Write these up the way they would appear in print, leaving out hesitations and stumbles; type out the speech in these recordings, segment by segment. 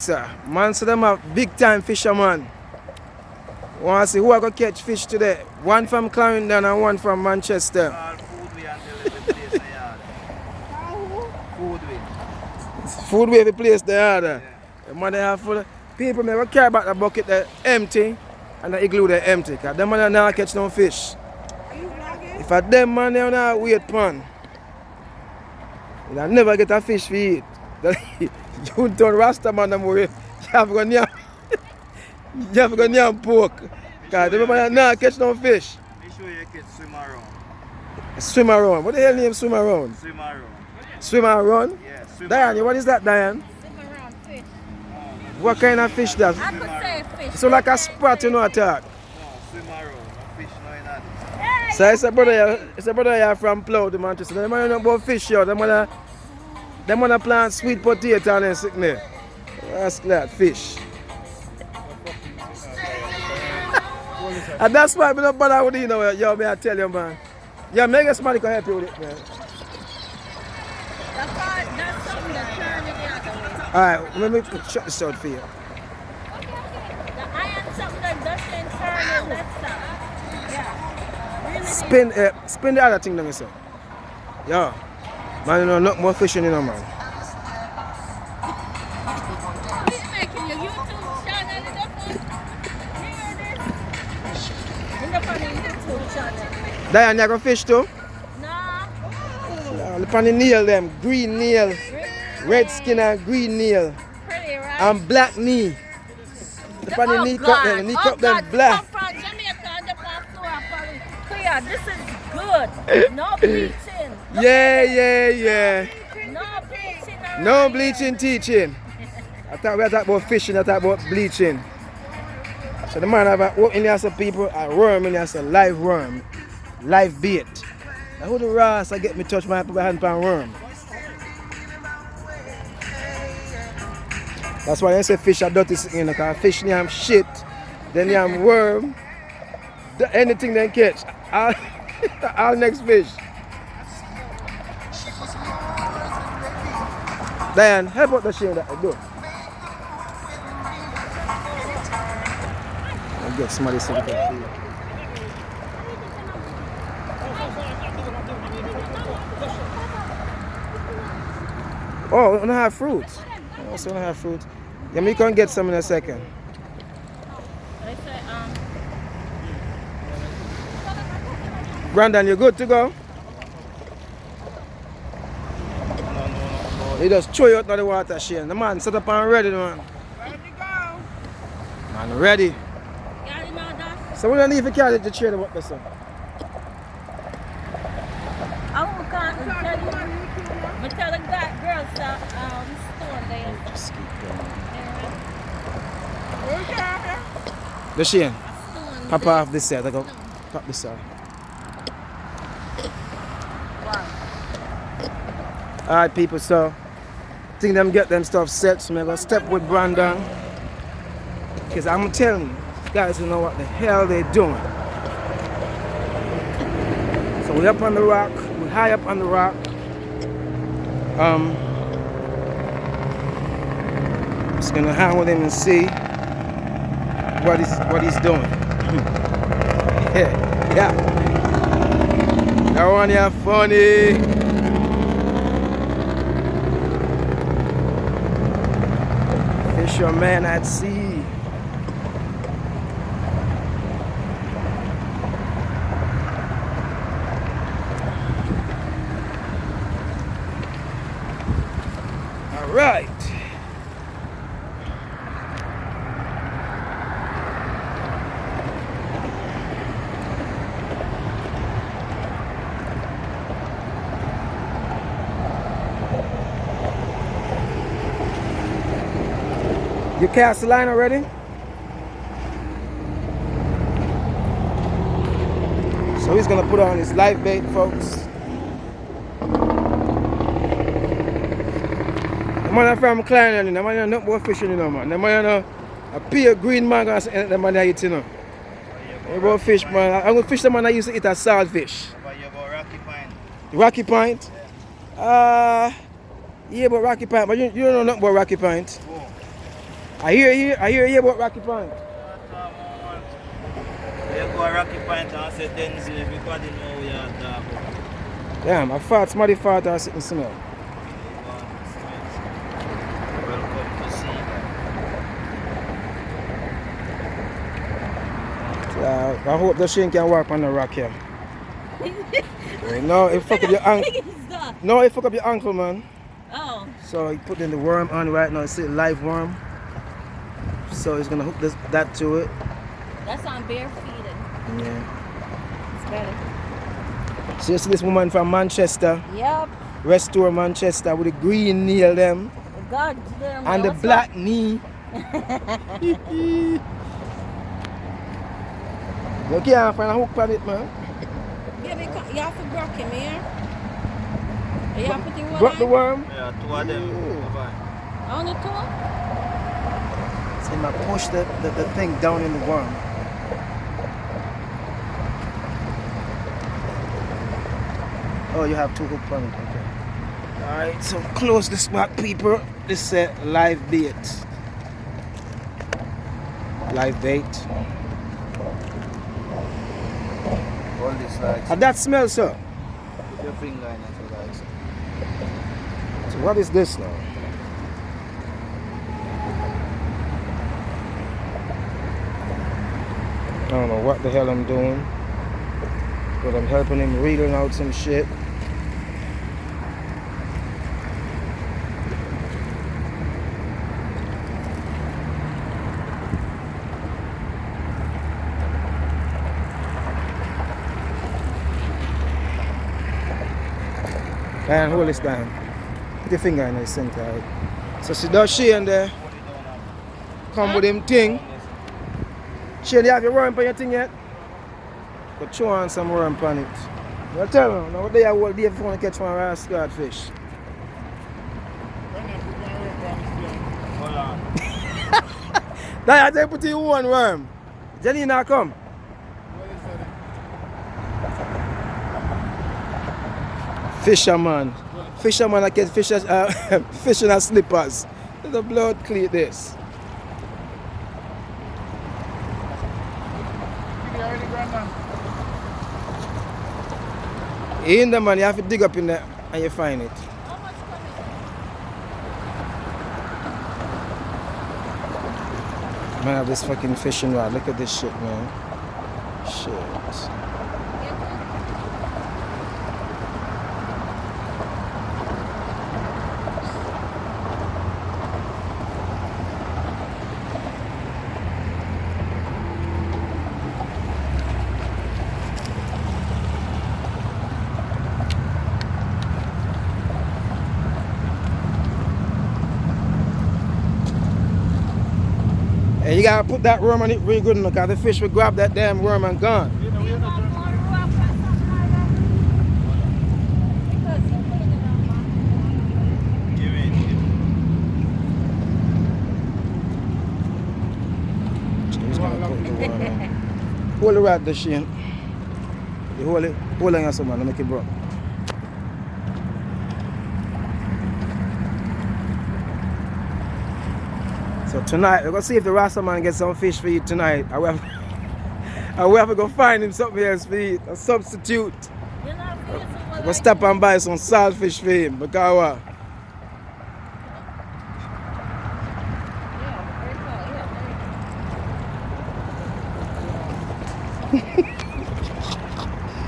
Sir, man, so them a big time fisherman. Want to see who I go catch fish today? One from Clarendon and one from Manchester. All food we until the place the yard. Food we. Food way to place the order. Yeah. The man they have full. People never care about the bucket they empty and the igloo they empty. Cause them man never catch no fish. If a them man they not wait pan, you never get a fish to eat. You don't rasta man them way. You have to go near. You have to go near pork. Cause them man not catch no fish. Make sure you can swim around. Swim around. What the hell name swim around? Swim around. Swim around? Yeah, swim Diane, around. what is that, Diane? Swim around fish. What kind of fish that? I could say fish. So like a spot, you know, attack. No, swim around. No fish no in that. Hey, So it's a brother here from Plough to Manchester. Them man know about fish here. Them wanna plant sweet potato and everything there. That's that fish. And that's why I don't bother with you know, yo, may I tell you, man. Yeah, maybe somebody can help you with it, man. that's something that turn the other way. Alright, let me shut this out for you. The iron something that doesn't turn on that side. Yeah. Really Spin the other thing let me say. Yeah. Man, you know, not more fishing, you know, man. He's making your YouTube channel in the phone. Hear this? In the phone YouTube channel. Diane, you go fish too? No. Look on the nail them, green nail, red skin and green nail, Pretty, right? and black knee. Look on the knee cup them, knee cup them black. Come from Jamaica and the past clear. This is good. No bleaching. Yeah. No bleaching. around No here. bleaching teaching. I thought we were talking about fishing, I thought about bleaching. So the man have a what in there some people, a worm in there, some live worm, live bait. Now who the ras I get me touch my hand pan worm? That's why I say fish are dirty, you know, because fish name shit, then name worm, anything they catch, all next fish. Diane, help out the shame that I do. I'll get somebody something for you. Oh, we don't have fruits. Oh, so we don't have fruits. Yeah, me can get some in a second. They say, Brandon, you good to go? You just throw you out of the water, Shane. The man set up and ready, man. ready to go. Man, ready. You already know that? So we don't need to carry the chair about this. I won't can't tell you. But tell the girls that store there. Just keep going. Yeah. The Shane, Stone pop there. off this side. I go pop this side. Wow. Alright, people, so think them get them stuff set. So I'm gonna step with Brandon. Because I'm telling you, guys don't know what the hell they're doing. So we're up on the rock, we're high up on the rock. Just gonna hang with him and see what he's doing. yeah. That one here funny. Fisherman at sea. All right. You cast the line already? So he's gonna put on his live bait, folks. The man from Clarendon, the man not more fishing, you know, man. The man a pure green man gonna say the man I eat, you know. About fish, man. I'm gonna fish the man I used to eat a saltfish. But you go Rocky Pine. Rocky Point? Yeah, but Rocky Point. But you don't know nothing about Rocky Point. Oh. I hear you about Rocky Point. You go a Rocky Point and say Denzel, everybody know we are talking about. Damn, I fought, somebody fought or sitting smell. Welcome to see. I hope the Shane can walk on the rock here. No, it fuck up your ankle. No, it fuck up your ankle, man. Oh. So he put in the worm on right now. It's a live worm. So he's gonna hook that to it. That's on bare feeding. Yeah. It's better. So you see this woman from Manchester, Yep. Restore Manchester, with the green nail them God damn. and the what's black knee. You can't find a hook on it, man. Yeah, because you have to broke him here. You have to put in one Broke the eye. worm. Yeah, two of them. Bye-bye. Only two? So I push the thing down in the worm. Oh, you have two hook on it, okay. Alright, so close the spot, people. This is live bait. Live bait. All this like How that smell, sir? put your finger in it like so. So what is this now? I don't know what the hell I'm doing, but I'm helping him reeling out some shit. And hold this down. Put your finger in the center. Right? So see that Shane there? Come with him thing. Shane, you have your worm on your thing yet? But throw on some worm on it. You tell me, now what day I will day if you want to catch one rascal fish. Hold on. That I take put in one worm. Jenny now come. Fisherman. Fisherman I catch fish, fish in her slippers. The blood clear this. In the man, you have to dig up in there and you find it. Man, I have this fucking fishing rod. Look at this shit, man. Shit. And you gotta put that worm on it real good because the fish will grab that damn worm and gone. Give it. He's gonna put the worm on. Hold the rod, the Shane. You hold it, hold on yourself, man, to make it broke. So tonight, we're gonna see if the Rasta man gets some fish for you tonight. I will have to go find him something else for you, a substitute. We're gonna stop and buy some saltfish for him because what?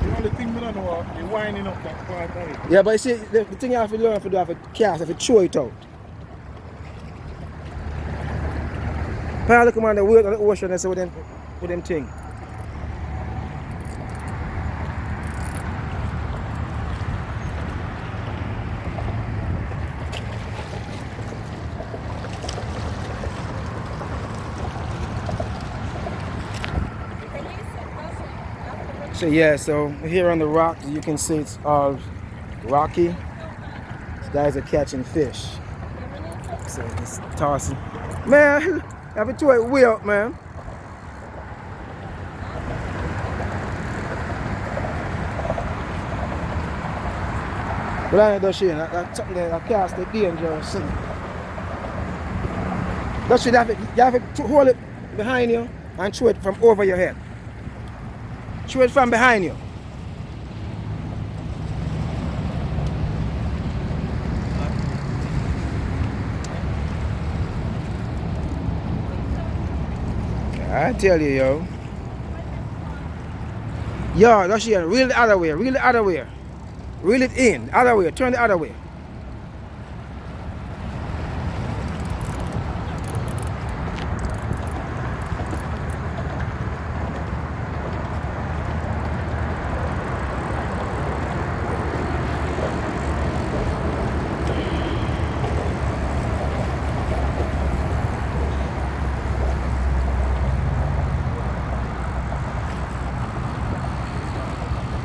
The only thing we don't know is the winding up that part of it. Yeah, but you see, the thing you have to learn to do, you have to cast, you have to throw it out. But look man, the weight of the ocean is with them thing. So yeah, so here on the rock, you can see it's all rocky. These guys are catching fish. So it's tossing. Man, I have to throw it way up, man. But I ain't done shit. I cast the dangerous thing. That's it. You have to hold it behind you and throw it from over your head. Throw it from behind you. I tell you, yo. Yo, that's it. Reel the other way. Reel the other way. Reel it in. Other way. Turn the other way.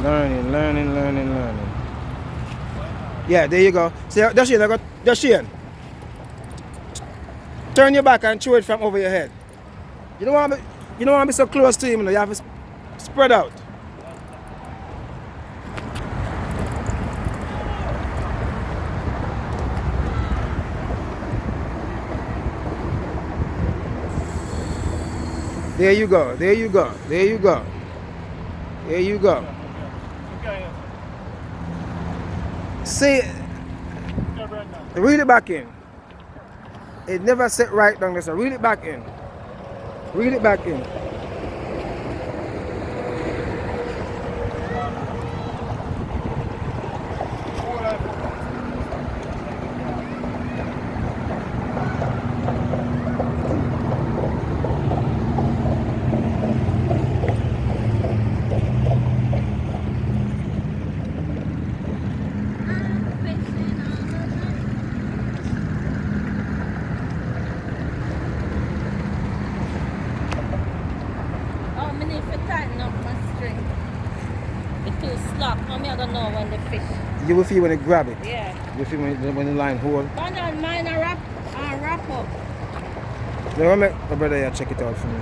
Learning. Yeah, there you go. See, that's it. I got that's it. Turn your back and throw it from over your head. You don't want to be so close to him. You have to spread out. There you go. There you go. There you go. There you go. See, reel it back in. It never set right down there, so reel it back in. Reel it back in. You will feel when you grab it. Yeah. You feel when the line hold. But on mine a wrap up. Let me make my brother here check it out for me.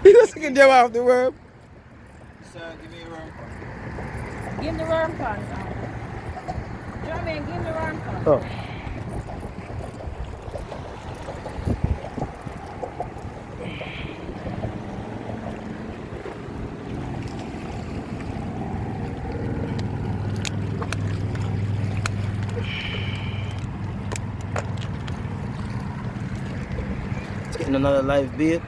He doesn't get them off the worm. Sir, give me a worm. Give him the worm pan. Jamaican, give him the worm pan. Oh. Let's get another live bait.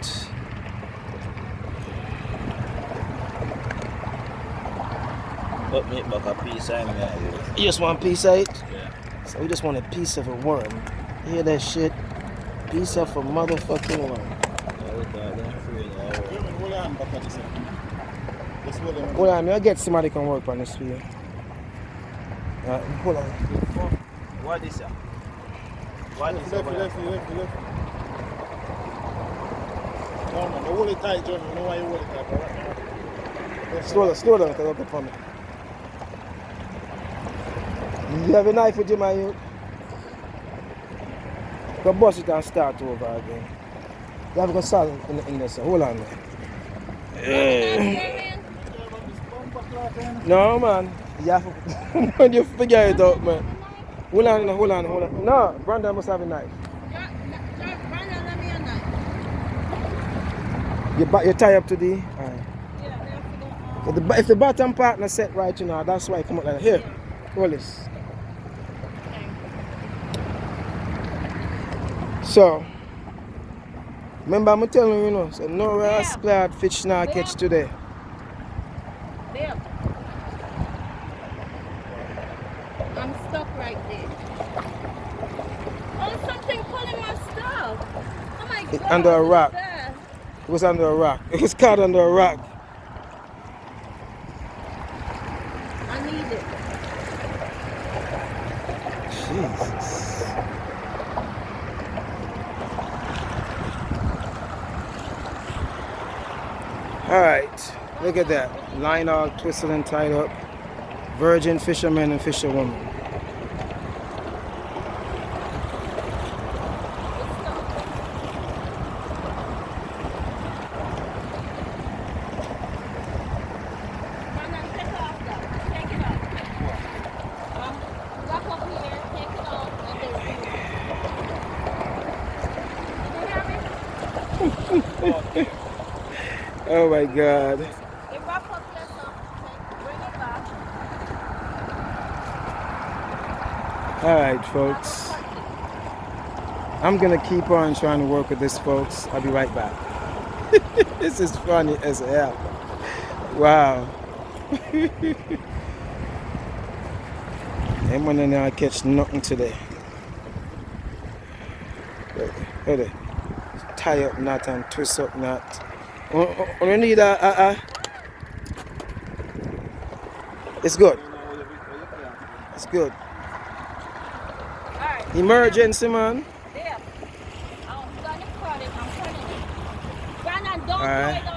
Put me back a piece of me. You just want a piece of it? Yeah. So we just want a piece of a worm. You hear that shit? Piece of a motherfucking worm. Hold on, I'll get somebody can work on this for you. Hold on. What is that? What is that? Left. No, hold it tight, John. You know why you hold it tight, alright? Slow down, because I'll put on me. You have a knife with you, man. You go bust it and start over again. You have to go salt in this. Hold on, man. No, man. You have to, when you figure it out, man. Hold on. No, Brandon must have a knife. Brandon, let me a knife. You tie up to the... Yeah, they have to go If the bottom part not set right, you know, that's why it come out like that. Here, hold this. So, remember I'm telling you, you know, so no rascal fish now catch today. There. I'm stuck right there. Oh, something pulling my stuff. Oh my It's God. under a rock. What's that? It was under a rock. It was caught under a rock. I need it. Jesus. Alright, look at that. Line all twisted and tied up. Virgin fishermen and fisherwomen. Oh my God. It wrap up here, so bring it back. All right, folks. I'm gonna keep on trying to work with this, folks. I'll be right back. This is funny as hell. Wow. I'm gonna not catch nothing today. Ready? Tie up knot and twist up knot. We need a. It's good. It's good. Alright. Emergency, man. There. I'm gonna cut it. I'm cutting it. Brandon, don't Alright. throw it